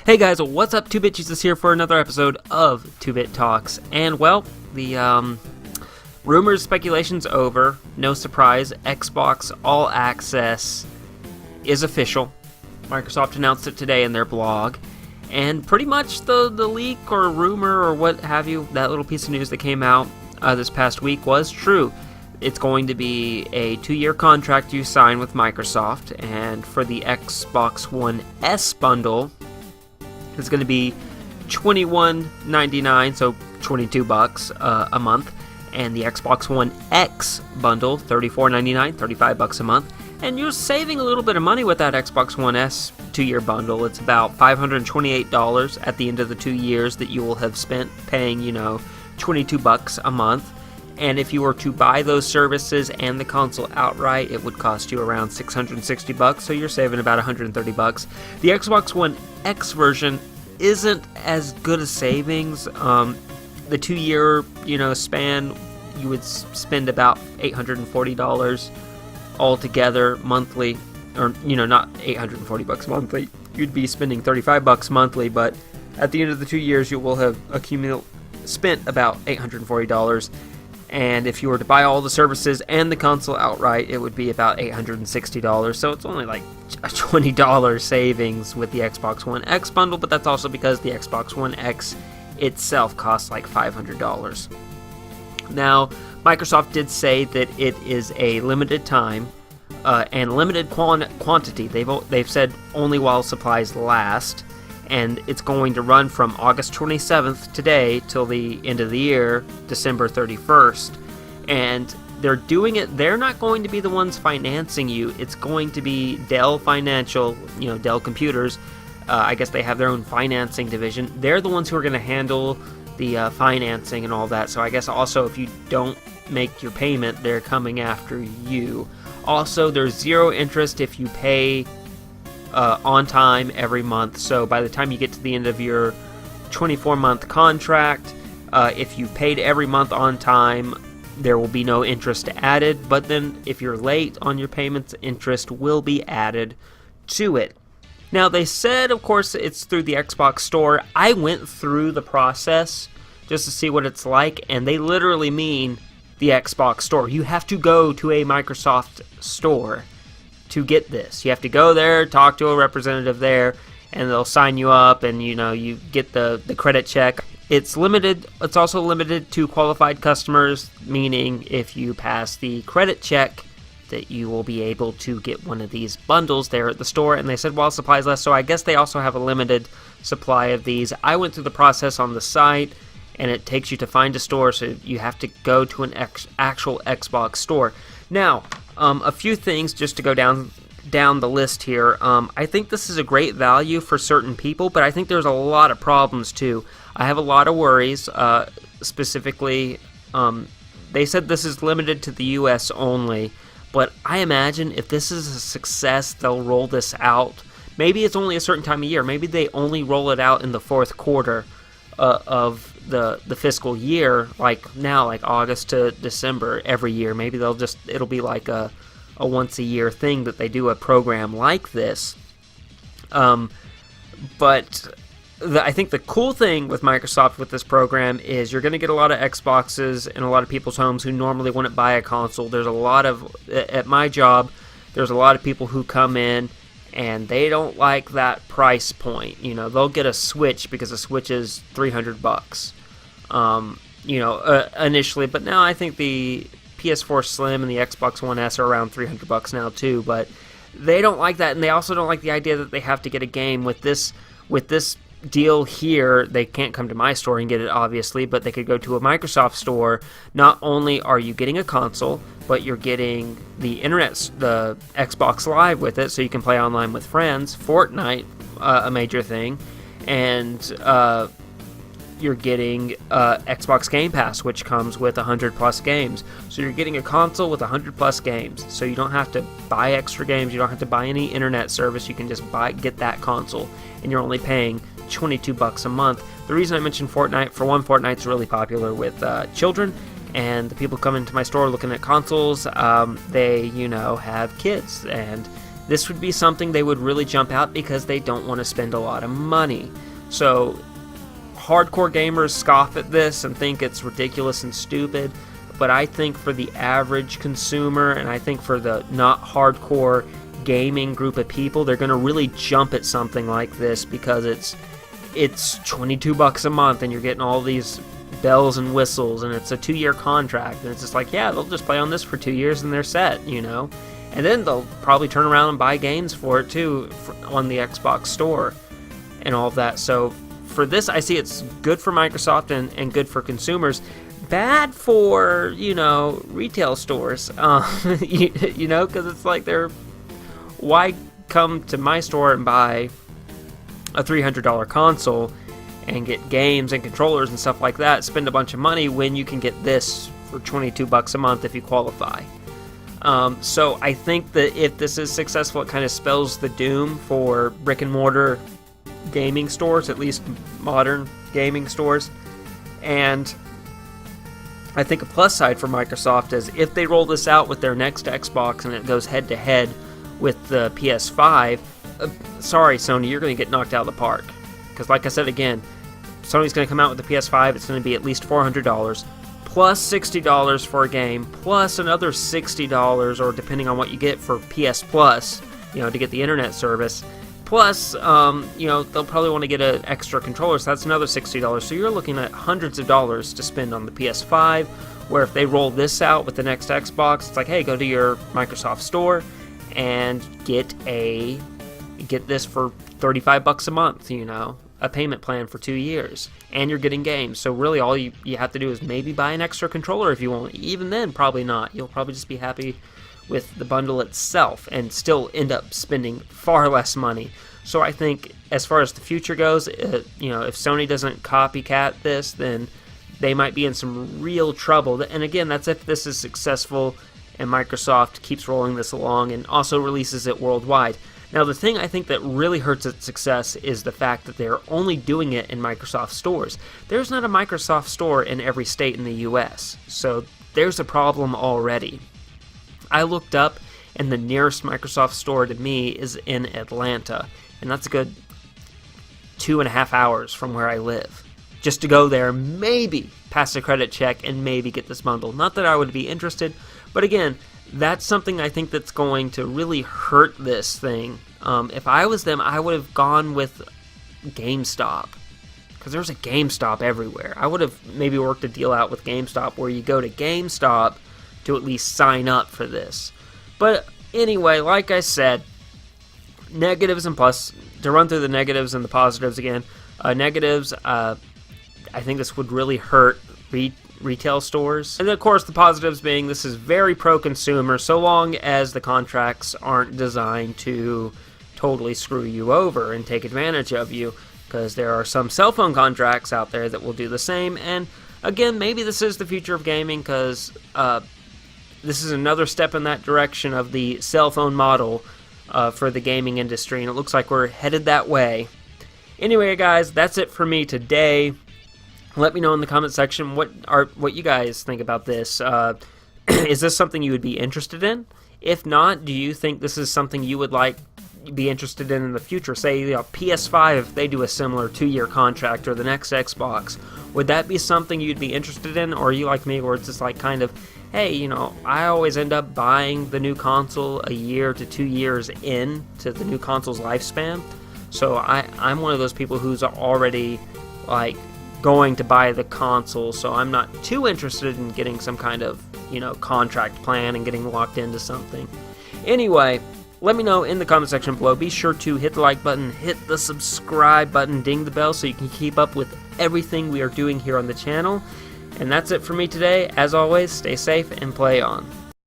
Hey guys, what's up? 2-Bit Jesus here for another episode of 2-Bit Talks. And well, the rumors, speculation's over. No surprise, Xbox All Access is official. Microsoft announced it today in their blog. And pretty much the leak or rumor or what have you, that little piece of news that came out this past week was true. It's going to be a 2-year contract you sign with Microsoft, and for the Xbox One S bundle, it's going to be $21.99, so $22 a month, and the Xbox One X bundle, $34.99, $35 a month. And you're saving a little bit of money with that Xbox One S 2-year bundle. It's about $528 at the end of the 2 years that you will have spent paying, $22 a month. And if you were to buy those services and the console outright, it would cost you around $660, so you're saving about $130. The Xbox One X version isn't as good a savings. The 2-year, span, you would spend about $840 altogether monthly, or not $840 monthly. You'd be spending $35 monthly, but at the end of the 2 years, you will have spent about $840. And if you were to buy all the services and the console outright, it would be about $860. So it's only like a $20 savings with the Xbox One X bundle, but that's also because the Xbox One X itself costs like $500. Now, Microsoft did say that it is a limited time and limited quantity. They've said only while supplies last. And it's going to run from August 27th today till the end of the year, December 31st. And they're doing it, they're not going to be the ones financing you. It's going to be Dell Financial, Dell Computers. I guess they have their own financing division. They're the ones who are going to handle the financing and all that. So I guess also if you don't make your payment, they're coming after you. Also, there's zero interest if you pay on time every month. So by the time you get to the end of your 24-month contract, if you paid every month on time, there will be no interest added. But then if you're late on your payments, interest will be added to it. Now, they said, of course, it's through the Xbox Store. I went through the process just to see what it's like, and they literally mean the Xbox Store. You have to go to a Microsoft store to get this. You have to go there, talk to a representative there, and they'll sign you up, and you get the credit check. It's limited. It's also limited to qualified customers, meaning if you pass the credit check, that you will be able to get one of these bundles there at the store. And they said while supplies last, so I guess they also have a limited supply of these. I went through the process on the site, and it takes you to find a store, so you have to go to an actual Xbox store. Now, a few things just to go down the list here. I think this is a great value for certain people, but I think there's a lot of problems too. I have a lot of worries. Specifically, they said this is limited to the U.S. only, but I imagine if this is a success, they'll roll this out. Maybe it's only a certain time of year. Maybe they only roll it out in the fourth quarter of the fiscal year, like now, like August to December every year. Maybe it'll be like a once a year thing that they do a program like this. But I think the cool thing with Microsoft with this program is you're going to get a lot of Xboxes in a lot of people's homes who normally wouldn't buy a console. At my job, there's a lot of people who come in and they don't like that price point. They'll get a Switch because a Switch is $300. Initially, but now I think the PS4 Slim and the Xbox One S are around $300 now too. But they don't like that, and they also don't like the idea that they have to get a game with this deal here. They can't come to my store and get it, obviously, but they could go to a Microsoft store. Not only are you getting a console, but you're getting the internet, the Xbox Live with it, so you can play online with friends. Fortnite, a major thing, and you're getting Xbox Game Pass, which comes with 100+ games. So you're getting a console with 100+ games. So you don't have to buy extra games. You don't have to buy any internet service. You can just get that console, and you're only paying $22 a month. The reason I mentioned Fortnite, for one, Fortnite's really popular with children, and the people come into my store looking at consoles, they, have kids, and this would be something they would really jump out because they don't want to spend a lot of money. So hardcore gamers scoff at this and think it's ridiculous and stupid, but I think for the average consumer, and I think for the not hardcore gaming group of people, they're going to really jump at something like this because it's $22 a month and you're getting all these bells and whistles, and it's a 2-year contract, and it's just like, yeah, they'll just play on this for 2 years and they're set, you know. And then they'll probably turn around and buy games for it too on the Xbox store and all of that. So for this, I see it's good for Microsoft and good for consumers. Bad for, you know, retail stores, you know, because it's like why come to my store and buy a $300 console and get games and controllers and stuff like that, spend a bunch of money when you can get this for $22 a month if you qualify. So I think that if this is successful, it kind of spells the doom for brick and mortar gaming stores, at least modern gaming stores. And I think a plus side for Microsoft is if they roll this out with their next Xbox and it goes head to head with the PS5, sorry Sony, you're going to get knocked out of the park. Because like I said again, Sony's going to come out with the PS5, it's going to be at least $400, plus $60 for a game, plus another $60, or depending on what you get for PS Plus, you know, to get the internet service. Plus, you know, they'll probably want to get an extra controller, so that's another $60. So you're looking at hundreds of dollars to spend on the PS5, where if they roll this out with the next Xbox, it's like, hey, go to your Microsoft store and get this for $35 a month, you know, a payment plan for 2 years, and you're getting games. So really all you have to do is maybe buy an extra controller if you want. Even then, probably not. You'll probably just be happy with the bundle itself and still end up spending far less money. So I think as far as the future goes, you know, if Sony doesn't copycat this, then they might be in some real trouble. And again, that's if this is successful and Microsoft keeps rolling this along and also releases it worldwide. Now, the thing I think that really hurts its success is the fact that they're only doing it in Microsoft stores. There's not a Microsoft store in every state in the US, so there's a problem already. I looked up, and the nearest Microsoft store to me is in Atlanta, and that's a good 2.5 hours from where I live. Just to go there, maybe pass a credit check, and maybe get this bundle. Not that I would be interested, but again, that's something I think that's going to really hurt this thing. If I was them, I would have gone with GameStop, because there's a GameStop everywhere. I would have maybe worked a deal out with GameStop where you go to GameStop to at least sign up for this. But anyway, like I said, negatives and plus. To run through the negatives and the positives again. Negatives, I think this would really hurt retail stores. And then, of course, the positives being this is very pro-consumer, so long as the contracts aren't designed to totally screw you over and take advantage of you, because there are some cell phone contracts out there that will do the same. And again, maybe this is the future of gaming, because this is another step in that direction of the cell phone model for the gaming industry, and it looks like we're headed that way. Anyway, guys, that's it for me today. Let me know in the comment section what you guys think about this. Is this something you would be interested in? If not, do you think this is something you would be interested in the future? Say, you know, PS5, if they do a similar 2-year contract, or the next Xbox, would that be something you'd be interested in? Or are you like me, where it's just like kind of, hey, you know, I always end up buying the new console a year to 2 years in to the new console's lifespan. So I'm one of those people who's already like going to buy the console, so I'm not too interested in getting some kind of, you know, contract plan and getting locked into something. Anyway, let me know in the comment section below. Be sure to hit the like button, hit the subscribe button, ding the bell so you can keep up with everything we are doing here on the channel. And that's it for me today. As always, stay safe and play on.